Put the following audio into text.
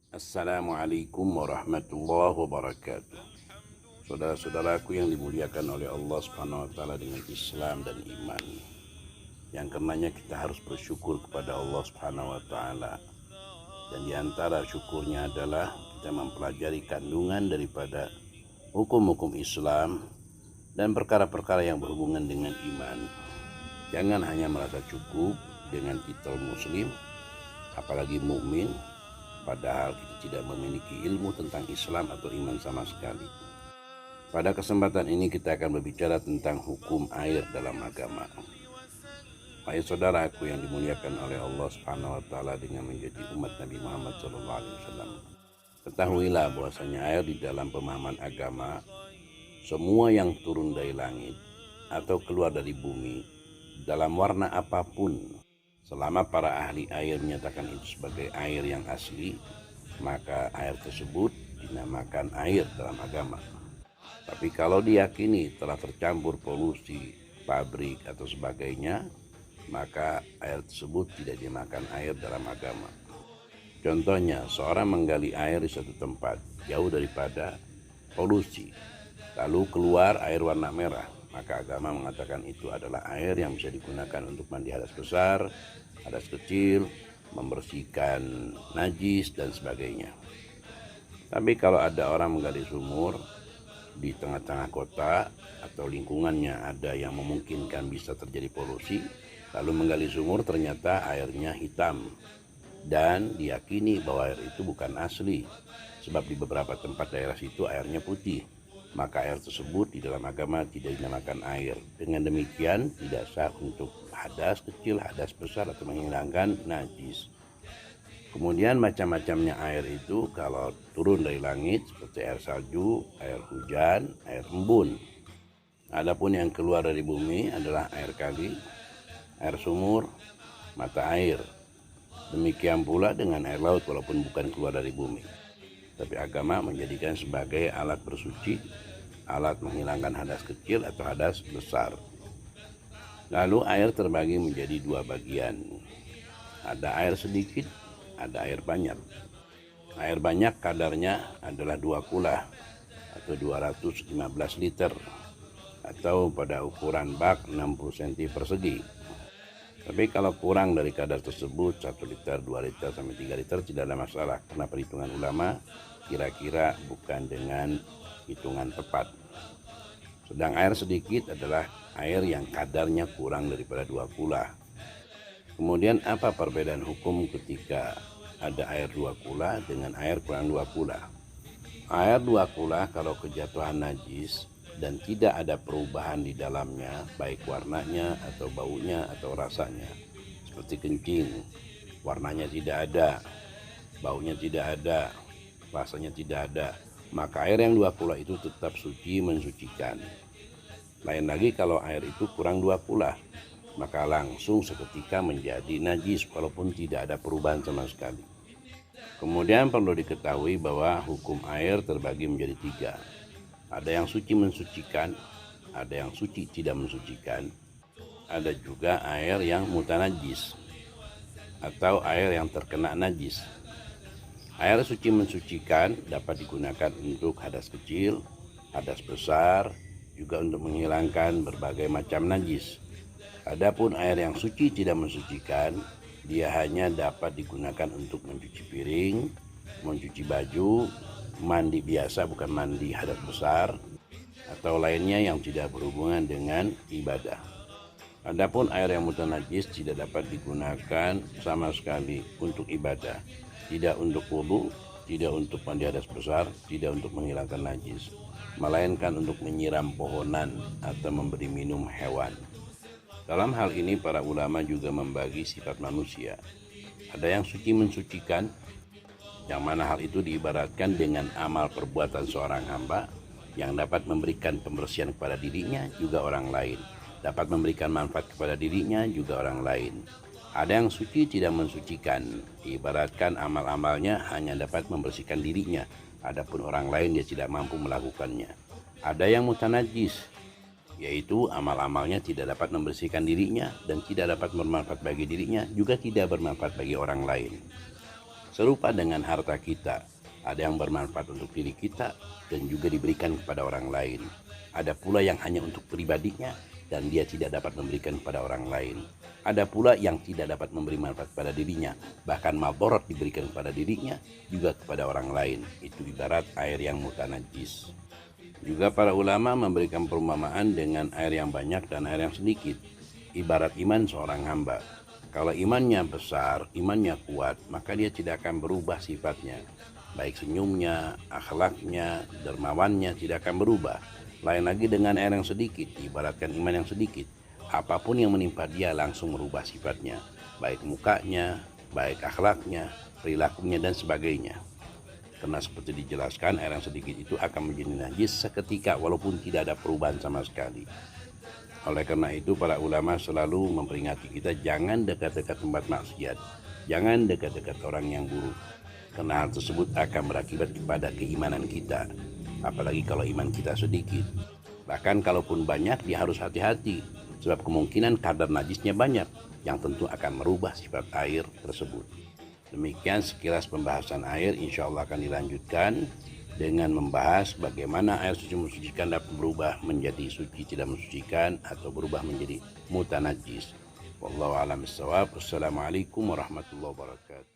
Assalamualaikum warahmatullahi wabarakatuh. Saudara-saudaraku yang dimuliakan oleh Allah Subhanahu wa taala dengan Islam dan iman. Yang karenanya kita harus bersyukur kepada Allah Subhanahu wa taala. Dan di antara syukurnya adalah kita mempelajari kandungan daripada hukum-hukum Islam dan perkara-perkara yang berhubungan dengan iman. Jangan hanya merasa cukup dengan titel muslim, apalagi mukmin, padahal kita tidak memiliki ilmu tentang Islam atau iman sama sekali. Pada kesempatan ini kita akan berbicara tentang hukum air dalam agama. Hai saudaraku yang dimuliakan oleh Allah Subhanahu wa taala dengan menjadi umat Nabi Muhammad SAW. Ketahuilah bahwasanya air di dalam pemahaman agama, semua yang turun dari langit atau keluar dari bumi dalam warna apapun, selama para ahli air menyatakan itu sebagai air yang asli, maka air tersebut dinamakan air dalam agama. Tapi kalau diyakini telah tercampur polusi, pabrik atau sebagainya, maka air tersebut tidak dinamakan air dalam agama. Contohnya, seorang menggali air di satu tempat jauh daripada polusi, lalu keluar air warna merah, maka agama mengatakan itu adalah air yang bisa digunakan untuk mandi hadas besar, hadas kecil, membersihkan najis dan sebagainya. Tapi kalau ada orang menggali sumur di tengah-tengah kota atau lingkungannya ada yang memungkinkan bisa terjadi polusi, lalu menggali sumur ternyata airnya hitam dan diyakini bahwa air itu bukan asli, sebab di beberapa tempat daerah situ airnya putih, maka air tersebut di dalam agama tidak dinamakan air. Dengan demikian tidak sah untuk hadas kecil, hadas besar atau menghilangkan najis. Kemudian macam-macamnya air itu kalau turun dari langit seperti air salju, air hujan, air embun. Adapun yang keluar dari bumi adalah air kali, air sumur, mata air. Demikian pula dengan air laut walaupun bukan keluar dari bumi. Tapi agama menjadikan sebagai alat bersuci, alat menghilangkan hadas kecil atau hadas besar. Lalu air terbagi menjadi dua bagian. Ada air sedikit, ada air banyak. Air banyak kadarnya adalah 2 kula atau 215 liter atau pada ukuran bak 60 cm persegi. Tapi kalau kurang dari kadar tersebut 1 liter, 2 liter sampai 3 liter tidak ada masalah, karena perhitungan ulama kira-kira bukan dengan hitungan tepat. Sedang air sedikit adalah air yang kadarnya kurang daripada 2 kula. Kemudian apa perbedaan hukum ketika ada air 2 kula dengan air kurang 2 kula? Air 2 kula kalau kejatuhan najis dan tidak ada perubahan di dalamnya, baik warnanya atau baunya atau rasanya, seperti kencing, warnanya tidak ada, baunya tidak ada, rasanya tidak ada, maka air yang 2 kula itu tetap suci, mensucikan. Lain lagi kalau air itu kurang 2 kula, maka langsung seketika menjadi najis walaupun tidak ada perubahan sama sekali. Kemudian perlu diketahui bahwa hukum air terbagi menjadi 3. Ada yang suci mensucikan, ada yang suci tidak mensucikan, ada juga air yang mutanajis atau air yang terkena najis. Air suci mensucikan dapat digunakan untuk hadas kecil, hadas besar, juga untuk menghilangkan berbagai macam najis. Adapun air yang suci tidak mensucikan, dia hanya dapat digunakan untuk mencuci piring, mencuci baju, mandi biasa bukan mandi hadas besar, atau lainnya yang tidak berhubungan dengan ibadah. Adapun air yang mutanajis tidak dapat digunakan sama sekali untuk ibadah, tidak untuk wudu, tidak untuk mandi hadas besar, tidak untuk menghilangkan najis, melainkan untuk menyiram pohonan atau memberi minum hewan. Dalam hal ini para ulama juga membagi sifat manusia. Ada yang suci mensucikan, yang mana hal itu diibaratkan dengan amal perbuatan seorang hamba yang dapat memberikan pembersihan kepada dirinya juga orang lain, dapat memberikan manfaat kepada dirinya juga orang lain. Ada yang suci tidak mensucikan, diibaratkan amal-amalnya hanya dapat membersihkan dirinya, adapun orang lain dia tidak mampu melakukannya. Ada yang mutanajis, yaitu amal-amalnya tidak dapat membersihkan dirinya dan tidak dapat bermanfaat bagi dirinya, juga tidak bermanfaat bagi orang lain. Serupa dengan harta kita, ada yang bermanfaat untuk diri kita dan juga diberikan kepada orang lain. Ada pula yang hanya untuk pribadinya dan dia tidak dapat memberikan kepada orang lain. Ada pula yang tidak dapat memberi manfaat pada dirinya, bahkan madarat diberikan kepada dirinya juga kepada orang lain. Itu ibarat air yang mutanajis. Juga para ulama memberikan perumpamaan dengan air yang banyak dan air yang sedikit. Ibarat iman seorang hamba. Kalau imannya besar, imannya kuat, maka dia tidak akan berubah sifatnya. Baik senyumnya, akhlaknya, dermawannya tidak akan berubah. Lain lagi dengan air yang sedikit, ibaratkan iman yang sedikit. Apapun yang menimpa dia langsung merubah sifatnya. Baik mukanya, baik akhlaknya, perilakunya dan sebagainya. Karena seperti dijelaskan, air yang sedikit itu akan menjadi najis seketika walaupun tidak ada perubahan sama sekali. Oleh karena itu para ulama selalu memperingati kita jangan dekat-dekat tempat maksiat, jangan dekat-dekat orang yang buruk, karena hal tersebut akan berakibat kepada keimanan kita, apalagi kalau iman kita sedikit. Bahkan kalaupun banyak dia harus hati-hati, sebab kemungkinan kadar najisnya banyak yang tentu akan merubah sifat air tersebut. Demikian sekilas pembahasan air, insya Allah akan dilanjutkan dengan membahas bagaimana air suci mensucikan dapat berubah menjadi suci tidak mensucikan atau berubah menjadi mutanajis. Wallahu a'lam bishawab. Wassalamualaikum warahmatullahi wabarakatuh.